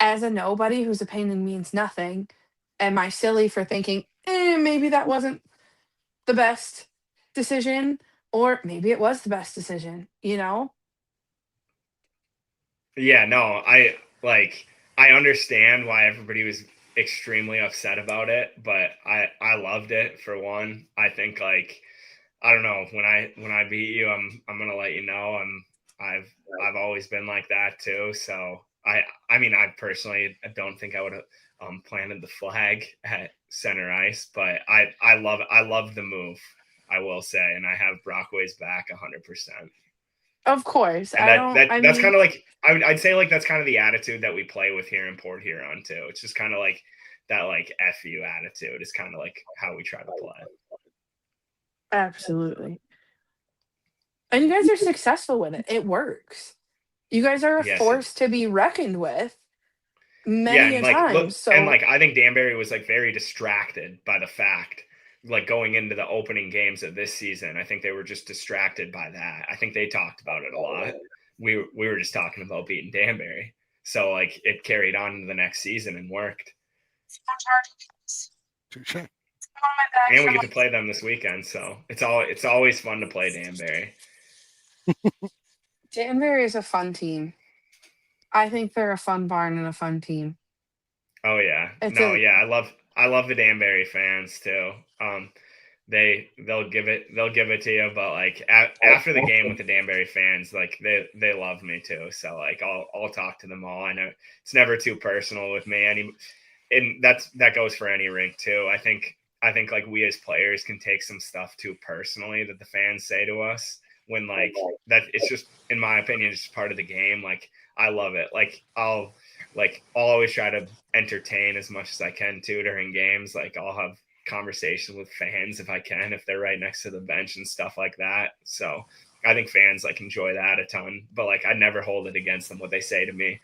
as a nobody whose opinion means nothing, am I silly for thinking, maybe that wasn't the best decision? Or maybe it was the best decision, you know? Yeah, no, I understand why everybody was extremely upset about it, but I loved it for one. I think like I don't know, when I beat you, I'm gonna let you know. I've always been like that too. So I mean I personally don't think I would have planted the flag at center ice, but I love the move, I will say, and I have Brockway's back 100%. Of course. And I don't, I that's mean, kind of like I'd say like that's kind of the attitude that we play with here in Port Huron too. It's just kind of like that like fu attitude is kind of like how we try to play. absolutely. And you guys are successful with it. It works. You guys are a Yes, it, force to be reckoned with yeah, many and a like time. look, and So like I think Danbury was like very distracted by the fact, like going into the opening games of this season. I think they were just distracted by that. I think they talked about it a lot. We were just talking about beating Danbury, so like it carried on to the next season and worked. Touche. And we get to play them this weekend, so it's always fun to play Danbury. Danbury is a fun team. I think they're a fun barn and a fun team. Oh yeah, It's no, a yeah, I love the Danbury fans too. They'll give it to you, but like after the game with the Danbury fans, like they love me too. So like I'll talk to them all. I know it's never too personal with me. And that goes for any rink too. I think like we as players can take some stuff too personally that the fans say to us when like that it's just in my opinion it's just part of the game. Like I love it. I'll always try to entertain as much as I can too during games. Like I'll have conversations with fans if I can, if they're right next to the bench and stuff like that. So I think fans like enjoy that a ton, but like I never hold it against them what they say to me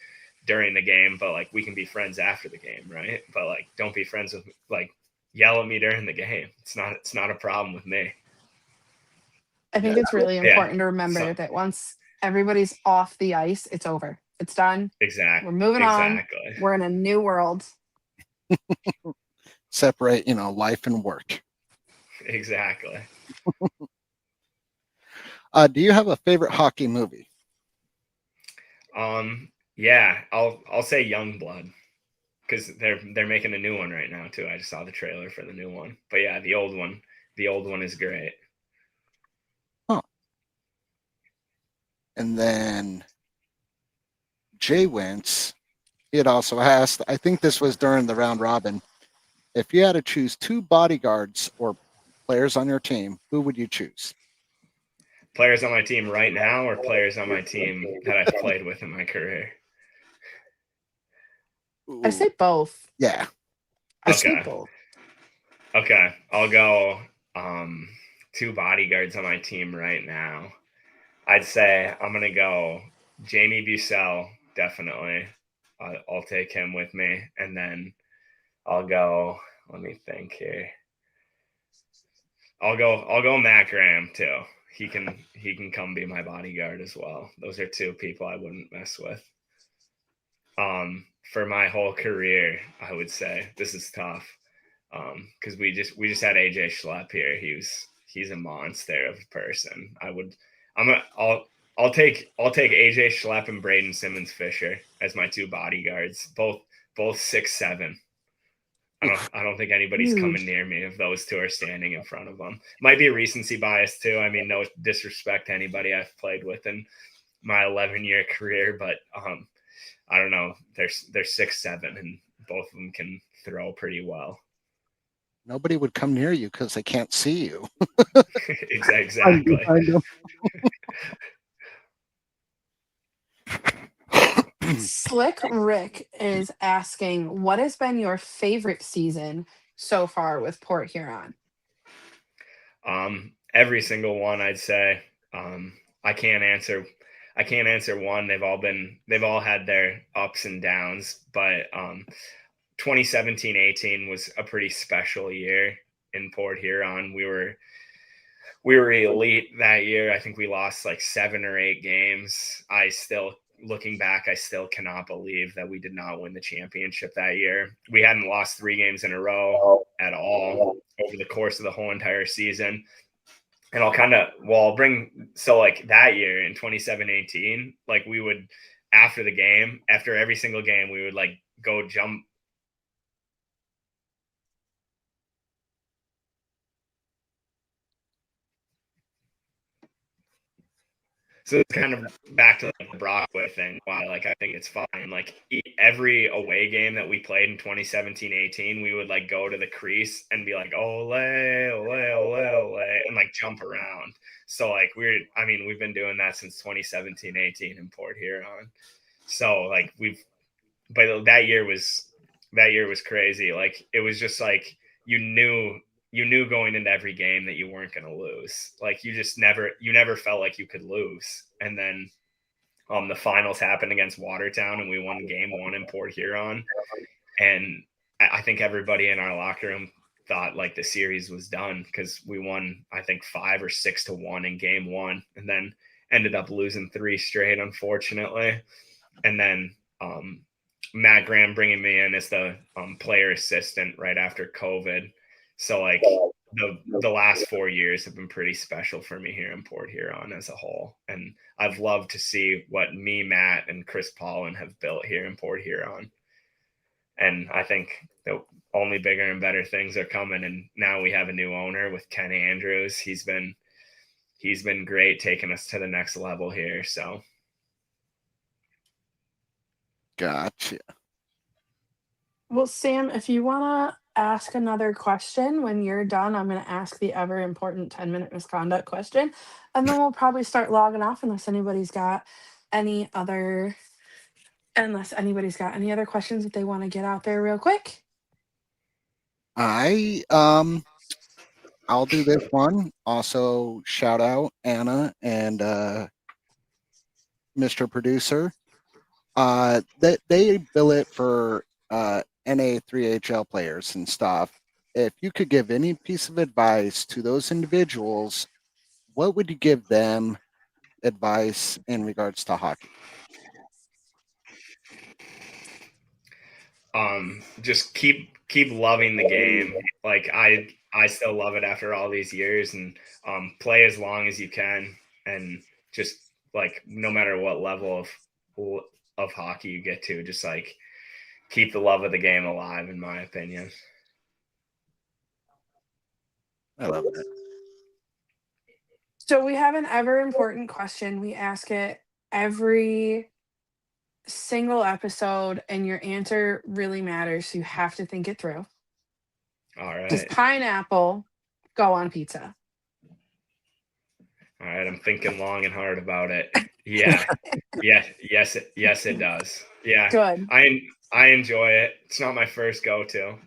during the game, but like we can be friends after the game, right? But like don't be friends with like yell at me during the game. It's not a problem with me. I think it's really Yeah. important to So remember that once everybody's off the ice, it's over. It's done. We're moving on. exactly. We're in a new world. Separate, life and work. Exactly. Do you have a favorite hockey movie? Yeah, I'll say Youngblood because they're making a new one right now too. I just saw the trailer for the new one. But yeah, the old one is great. Huh. And then Jay Wentz, he had also asked, I think this was during the round robin, if you had to choose two bodyguards or players on your team, who would you choose? Players on my team right now or players on my team that I've played with in my career? I Ooh, say both. yeah. I say Okay. both. Okay. I'll go two bodyguards on my team right now. I'd say I'm gonna go Jamie Bussell, definitely. I'll take him with me, and then I'll go. Let me think here. I'll go Matt Graham too. He can come be my bodyguard as well. Those are two people I wouldn't mess with. For my whole career, I would say this is tough. Because we just had AJ Schlepp here. He's a monster of a person. I'll take AJ Schlepp and Braden Simmons Fisher as my two bodyguards. Both 6'7". I don't think anybody's coming near me if those two are standing in front of them. Might be recency bias too. I mean, no disrespect to anybody I've played with in my 11-year career, but I don't know. They're 6'7", and both of them can throw pretty well. Nobody would come near you because they can't see you. Exactly. Slick Rick is asking, what has been your favorite season so far with Port Huron? Every single one, I'd say. I can't answer one. They've all had their ups and downs, but 2017-18 was a pretty special year in Port Huron. We were elite that year. I think we lost like 7 or 8 games. Looking back, I still cannot believe that we did not win the championship that year. We hadn't lost 3 games in a row at all over the course of the whole entire season. And like that year in 2017-18, like we would, after every single game, we would like go jump. So it's kind of back to like the Brockway thing. Why, like, I think it's fine. Like every away game that we played in 2017-18, we would like go to the crease and be like, ole, ole, ole, ole, and like jump around. So like we've been doing that since 2017-18 in Port Huron. So like but that year was crazy. Like it was just like you knew going into every game that you weren't going to lose. Like you never felt like you could lose. And then the finals happened against Watertown and we won game 1 in Port Huron. And I think everybody in our locker room thought like the series was done because we won, I think 5 or 6-1 in game 1 and then ended up losing 3 straight, unfortunately. And then Matt Graham bringing me in as the player assistant right after COVID. So like the last 4 years have been pretty special for me here in Port Huron as a whole. And I've loved to see what me, Matt, and Chris Paulin have built here in Port Huron. And I think the only bigger and better things are coming. And now we have a new owner with Ken Andrews. He's been great taking us to the next level here. So. Gotcha. Well, Sam, if you want to ask another question when you're done, I'm going to ask the ever important 10-minute misconduct question. And then we'll probably start logging off unless anybody's got any other questions that they want to get out there real quick. I'll do this one. Also, shout out Anna and Mr. Producer. They bill it for NA 3HL players and stuff. If you could give any piece of advice to those individuals, what would you give them advice in regards to hockey? Just keep loving the game. Like I still love it after all these years, and play as long as you can, and just like no matter what level of hockey you get to, just like keep the love of the game alive, in my opinion. I love it. So we have an ever important question. We ask it every single episode, and your answer really matters. So you have to think it through. All right. Does pineapple go on pizza? All right. I'm thinking long and hard about it. Yeah. Yes, it does. Yeah. Good. I enjoy it. It's not my first go-to.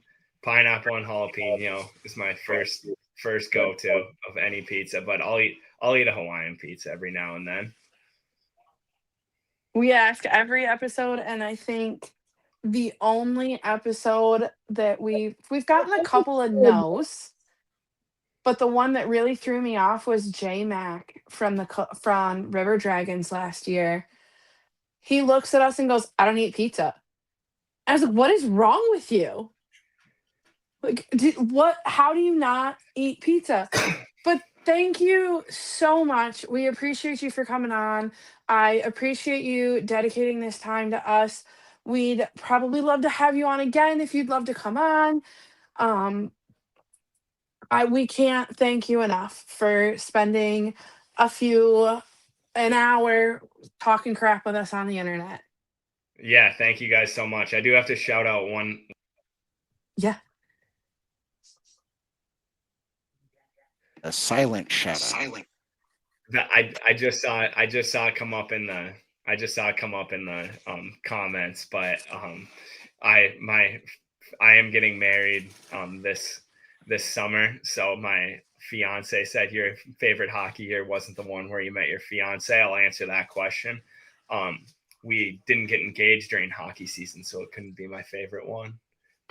Pineapple and jalapeno is my first go-to of any pizza, but I'll eat a Hawaiian pizza every now and then. We ask every episode, and I think the only episode that we've gotten a couple of no's, but the one that really threw me off was J Mac from River Dragons last year. He looks at us and goes, "I don't eat pizza." I was like, "What is wrong with you? Like, what? How do you not eat pizza?" But thank you so much. We appreciate you for coming on. I appreciate you dedicating this time to us. We'd probably love to have you on again if you'd love to come on. Um, we can't thank you enough for spending an hour talking crap with us on the internet. Yeah, thank you guys so much. I do have to shout out one. Yeah. A silent shout out. That I just saw it come up in the comments, but I am getting married this summer, so my fiance said your favorite hockey year wasn't the one where you met your fiance. I'll answer that question. We didn't get engaged during hockey season, so it couldn't be my favorite one.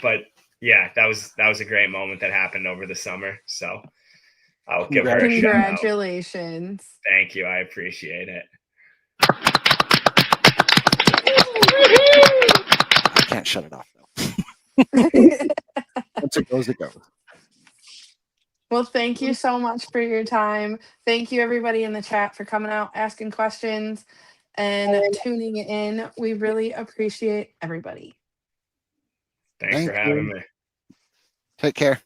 But yeah, that was a great moment that happened over the summer. So I'll give her a shout out. Congratulations. Thank you. I appreciate it. I can't shut it off though. Once it goes, it goes. Well, thank you so much for your time. Thank you, everybody in the chat, for coming out, asking questions, and tuning in. We really appreciate everybody. Thanks for having me. Take care.